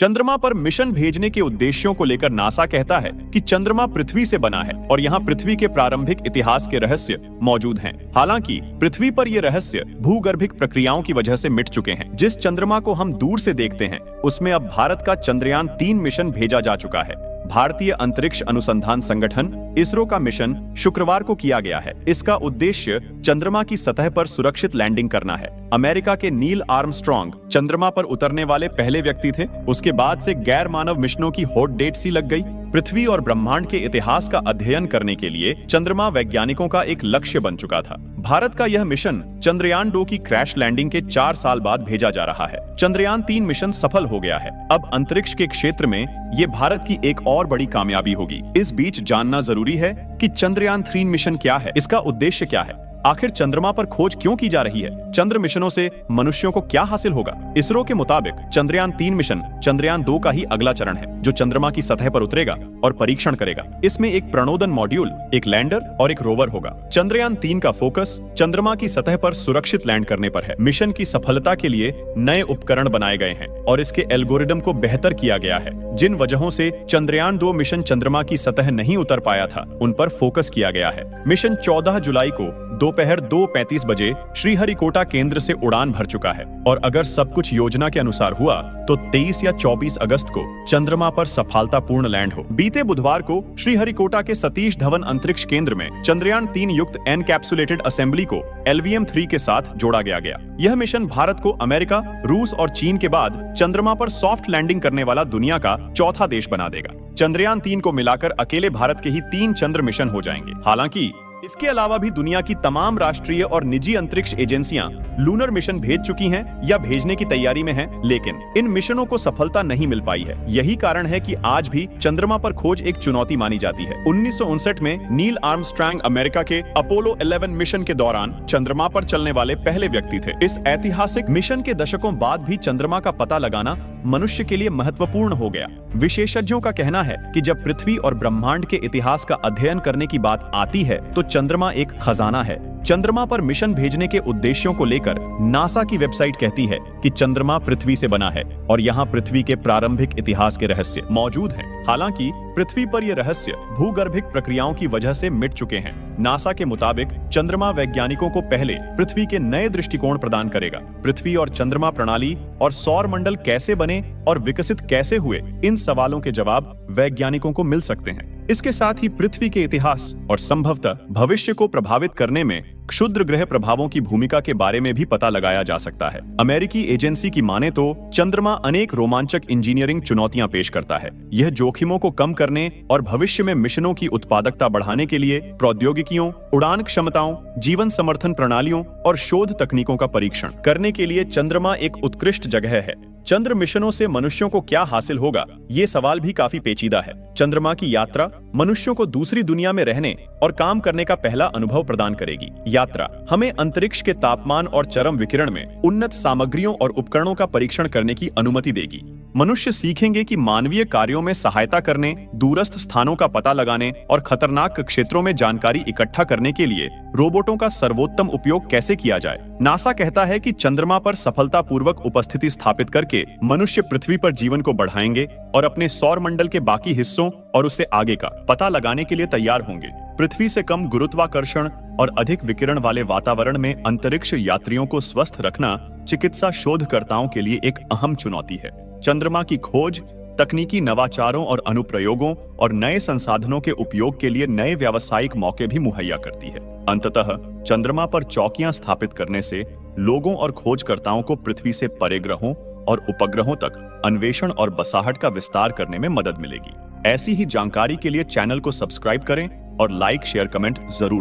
चंद्रमा पर मिशन भेजने के उद्देश्यों को लेकर नासा कहता है कि चंद्रमा पृथ्वी से बना है और यहाँ पृथ्वी के प्रारंभिक इतिहास के रहस्य मौजूद हैं। हालांकि पृथ्वी पर ये रहस्य भूगर्भिक प्रक्रियाओं की वजह से मिट चुके हैं। जिस चंद्रमा को हम दूर से देखते हैं उसमें अब भारत का चंद्रयान 3 मिशन भेजा जा चुका है। भारतीय अंतरिक्ष अनुसंधान संगठन इसरो का मिशन शुक्रवार को किया गया है। इसका उद्देश्य चंद्रमा की सतह पर सुरक्षित लैंडिंग करना है। अमेरिका के नील आर्मस्ट्रॉन्ग चंद्रमा पर उतरने वाले पहले व्यक्ति थे। उसके बाद से गैर मानव मिशनों की हॉट डेट सी लग गई। पृथ्वी और ब्रह्मांड के इतिहास का अध्ययन करने के लिए चंद्रमा वैज्ञानिकों का एक लक्ष्य बन चुका था। भारत का यह मिशन चंद्रयान 2 की क्रैश लैंडिंग के 4 साल बाद भेजा जा रहा है। चंद्रयान 3 मिशन सफल हो गया है। अब अंतरिक्ष के क्षेत्र में ये भारत की एक और बड़ी कामयाबी होगी। इस बीच जानना जरूरी है कि चंद्रयान 3 मिशन क्या है, इसका उद्देश्य क्या है, आखिर चंद्रमा पर खोज क्यों की जा रही है, चंद्र मिशनों से मनुष्यों को क्या हासिल होगा। इसरो के मुताबिक चंद्रयान 3 मिशन चंद्रयान 2 का ही अगला चरण है, जो चंद्रमा की सतह पर उतरेगा और परीक्षण करेगा। इसमें एक प्रणोदन मॉड्यूल, एक लैंडर और एक रोवर होगा। चंद्रयान 3 का फोकस चंद्रमा की सतह पर सुरक्षित लैंड करने पर है। मिशन की सफलता के लिए नए उपकरण बनाए गए हैं और इसके एल्गोरिदम को बेहतर किया गया है। जिन वजहों से चंद्रयान 2 मिशन चंद्रमा की सतह नहीं उतर पाया था, उन पर फोकस किया गया है। मिशन 14 जुलाई को दोपहर 2:35 बजे श्रीहरिकोटा केंद्र से उड़ान भर चुका है और अगर सब कुछ योजना के अनुसार हुआ तो 23 या 24 अगस्त को चंद्रमा पर सफलतापूर्ण लैंड हो। बीते बुधवार को श्रीहरिकोटा के सतीश धवन अंतरिक्ष केंद्र में चंद्रयान 3 युक्त एनकैप्सुलेटेड असेंबली को LVM-3 के साथ जोड़ा गया। यह मिशन भारत को अमेरिका, रूस और चीन के बाद चंद्रमा पर सॉफ्ट लैंडिंग करने वाला दुनिया का चौथा देश बना देगा। चंद्रयान 3 को मिलाकर अकेले भारत के ही 3 चंद्र मिशन हो जाएंगे। हालांकि इसके अलावा भी दुनिया की तमाम राष्ट्रीय और निजी अंतरिक्ष एजेंसियां लूनर मिशन भेज चुकी हैं या भेजने की तैयारी में हैं, लेकिन इन मिशनों को सफलता नहीं मिल पाई है। यही कारण है कि आज भी चंद्रमा पर खोज एक चुनौती मानी जाती है। 1959 में नील आर्मस्ट्रॉन्ग अमेरिका के अपोलो 11 मिशन के दौरान चंद्रमा पर चलने वाले पहले व्यक्ति थे। इस ऐतिहासिक मिशन के दशकों बाद भी चंद्रमा का पता लगाना मनुष्य के लिए महत्वपूर्ण हो गया। विशेषज्ञों का कहना है कि जब पृथ्वी और ब्रह्मांड के इतिहास का अध्ययन करने की बात आती है तो चंद्रमा एक खजाना है। चंद्रमा पर मिशन भेजने के उद्देश्यों को लेकर नासा की वेबसाइट कहती है कि चंद्रमा पृथ्वी से बना है और यहाँ पृथ्वी के प्रारंभिक इतिहास के रहस्य मौजूद हैं। हालांकि पृथ्वी पर ये रहस्य भूगर्भिक प्रक्रियाओं की वजह से मिट चुके हैं। नासा के मुताबिक चंद्रमा वैज्ञानिकों को पहले पृथ्वी के नए दृष्टिकोण प्रदान करेगा। पृथ्वी और चंद्रमा प्रणाली और सौर मंडल कैसे बने और विकसित कैसे हुए, इन सवालों के जवाब वैज्ञानिकों को मिल सकते हैं। इसके साथ ही पृथ्वी के इतिहास और संभवतः भविष्य को प्रभावित करने में क्षुद्र ग्रह प्रभावों की भूमिका के बारे में भी पता लगाया जा सकता है। अमेरिकी एजेंसी की माने तो चंद्रमा अनेक रोमांचक इंजीनियरिंग चुनौतियां पेश करता है। यह जोखिमों को कम करने और भविष्य में मिशनों की उत्पादकता बढ़ाने के लिए प्रौद्योगिकियों, उड़ान क्षमताओं, जीवन समर्थन प्रणालियों और शोध तकनीकों का परीक्षण करने के लिए चंद्रमा एक उत्कृष्ट जगह है। चंद्र मिशनों से मनुष्यों को क्या हासिल होगा, ये सवाल भी काफी पेचीदा है। चंद्रमा की यात्रा मनुष्यों को दूसरी दुनिया में रहने और काम करने का पहला अनुभव प्रदान करेगी। यात्रा हमें अंतरिक्ष के तापमान और चरम विकिरण में उन्नत सामग्रियों और उपकरणों का परीक्षण करने की अनुमति देगी। मनुष्य सीखेंगे कि मानवीय कार्यों में सहायता करने, दूरस्थ स्थानों का पता लगाने और खतरनाक क्षेत्रों में जानकारी इकट्ठा करने के लिए रोबोटों का सर्वोत्तम उपयोग कैसे किया जाए। नासा कहता है कि चंद्रमा पर सफलतापूर्वक उपस्थिति स्थापित करके मनुष्य पृथ्वी पर जीवन को बढ़ाएंगे और अपने सौर मंडल के बाकी हिस्सों और उससे आगे का पता लगाने के लिए तैयार होंगे। पृथ्वी से कम गुरुत्वाकर्षण और अधिक विकिरण वाले वातावरण में अंतरिक्ष यात्रियों को स्वस्थ रखना चिकित्सा शोधकर्ताओं के लिए एक अहम चुनौती है। चंद्रमा की खोज तकनीकी नवाचारों और अनुप्रयोगों और नए संसाधनों के उपयोग के लिए नए व्यावसायिक मौके भी मुहैया करती है। अंततः चंद्रमा पर चौकियां स्थापित करने से लोगों और खोजकर्ताओं को पृथ्वी से परे ग्रहों और उपग्रहों तक अन्वेषण और बसाहट का विस्तार करने में मदद मिलेगी। ऐसी ही जानकारी के लिए चैनल को सब्सक्राइब करें और लाइक, शेयर, कमेंट जरूर